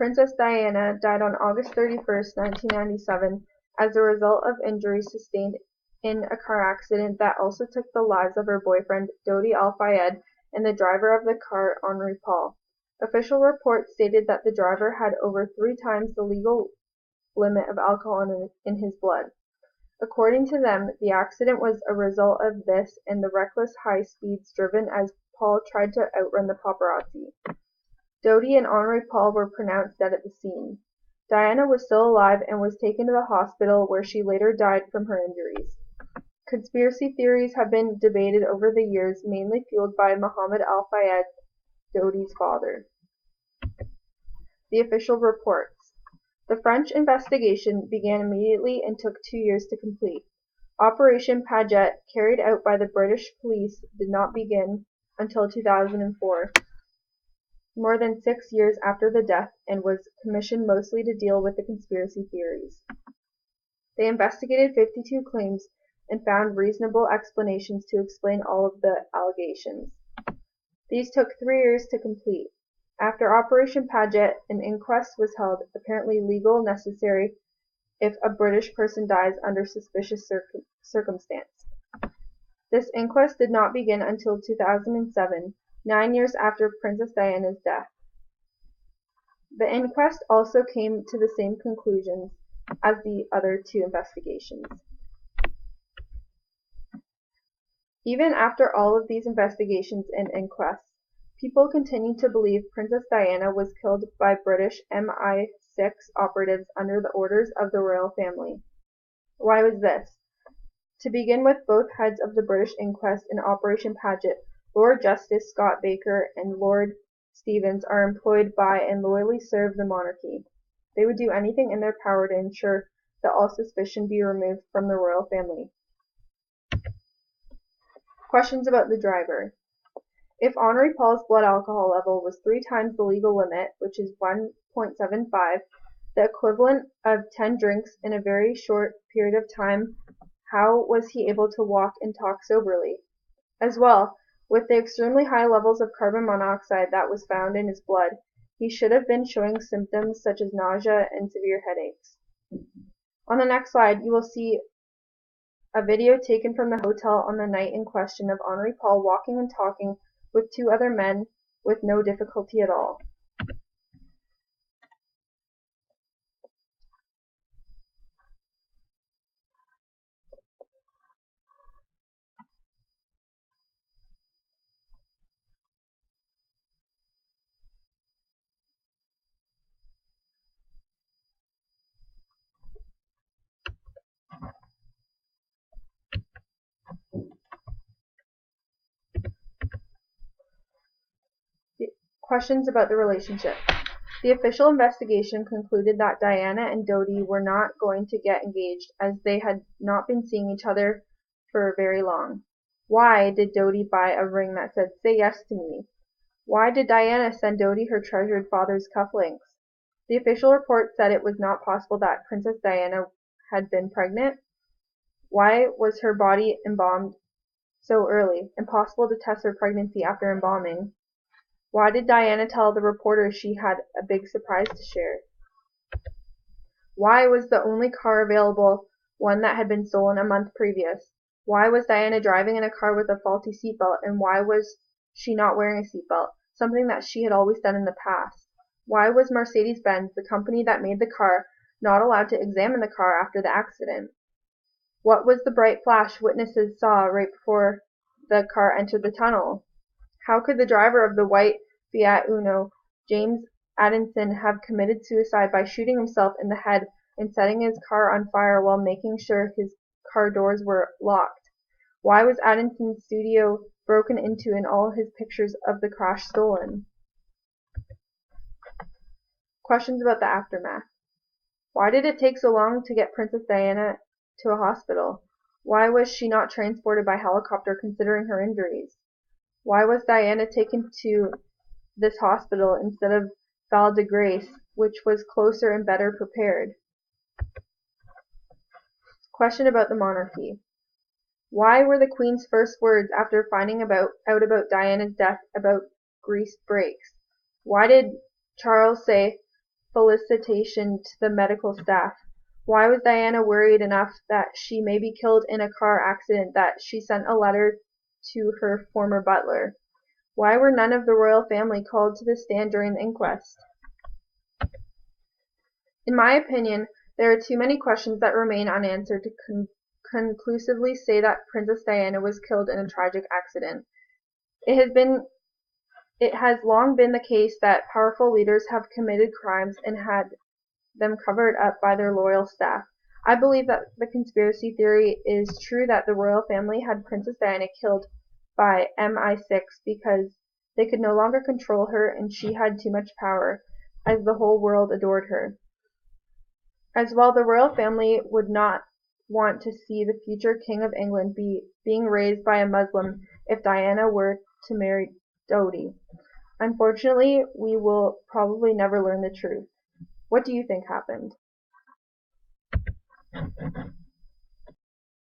Princess Diana died on August 31st, 1997, as a result of injuries sustained in a car accident that also took the lives of her boyfriend, Dodi Al-Fayed, and the driver of the car, Henri Paul. Official reports stated that the driver had over 3 times the legal limit of alcohol in his blood. According to them, the accident was a result of this and the reckless high speeds driven as Paul tried to outrun the paparazzi. Dodi and Henri Paul were pronounced dead at the scene. Diana was still alive and was taken to the hospital where she later died from her injuries. Conspiracy theories have been debated over the years, mainly fueled by Mohammed Al-Fayed, Dodi's father. The official reports. The French investigation began immediately and took 2 years to complete. Operation Paget, carried out by the British police, did not begin until 2004, more than 6 years after the death, and was commissioned mostly to deal with the conspiracy theories. They investigated 52 claims and found reasonable explanations to explain all of the allegations. These took 3 years to complete. After Operation Paget, an inquest was held, apparently legal necessary if a British person dies under suspicious circumstance. This inquest did not begin until 2007, 9 years after Princess Diana's death. The inquest also came to the same conclusions as the other 2 investigations. Even after all of these investigations and inquests, people continue to believe Princess Diana was killed by British MI6 operatives under the orders of the royal family. Why was this? To begin with, both heads of the British inquest in Operation Paget, Lord Justice Scott Baker and Lord Stevens, are employed by and loyally serve the monarchy. They would do anything in their power to ensure that all suspicion be removed from the royal family. Questions about the driver. If Henri Paul's blood alcohol level was 3 times the legal limit, which is 1.75, the equivalent of 10 drinks in a very short period of time, how was he able to walk and talk soberly? As well, with the extremely high levels of carbon monoxide that was found in his blood, he should have been showing symptoms such as nausea and severe headaches. On the next slide, you will see a video taken from the hotel on the night in question of Henri Paul walking and talking with 2 other men with no difficulty at all. Questions about the relationship. The official investigation concluded that Diana and Dodi were not going to get engaged as they had not been seeing each other for very long. Why did Dodi buy a ring that said, "Say yes to me"? Why did Diana send Dodi her treasured father's cufflinks? The official report said it was not possible that Princess Diana had been pregnant. Why was her body embalmed so early? Impossible to test her pregnancy after embalming. Why did Diana tell the reporter she had a big surprise to share? Why was the only car available one that had been stolen a month previous? Why was Diana driving in a car with a faulty seatbelt, and why was she not wearing a seatbelt, something that she had always done in the past? Why was Mercedes-Benz, the company that made the car, not allowed to examine the car after the accident? What was the bright flash witnesses saw right before the car entered the tunnel? How could the driver of the white Fiat Uno, James Addison, have committed suicide by shooting himself in the head and setting his car on fire while making sure his car doors were locked? Why was Addison's studio broken into and all his pictures of the crash stolen? Questions about the aftermath. Why did it take so long to get Princess Diana to a hospital? Why was she not transported by helicopter considering her injuries? Why was Diana taken to this hospital instead of Val de Grace, which was closer and better prepared? Question about the monarchy. Why were the Queen's first words after finding out about Diana's death about greased brakes? Why did Charles say, felicitation to the medical staff? Why was Diana worried enough that she may be killed in a car accident that she sent a letter to her former butler? Why were none of the royal family called to the stand during the inquest? In my opinion, there are too many questions that remain unanswered to conclusively say that Princess Diana was killed in a tragic accident. It has long been the case that powerful leaders have committed crimes and had them covered up by their loyal staff. I believe that the conspiracy theory is true that the royal family had Princess Diana killed by MI6 because they could no longer control her and she had too much power, as the whole world adored her. As well, the royal family would not want to see the future King of England being raised by a Muslim if Diana were to marry Dodi. Unfortunately, we will probably never learn the truth. What do you think happened?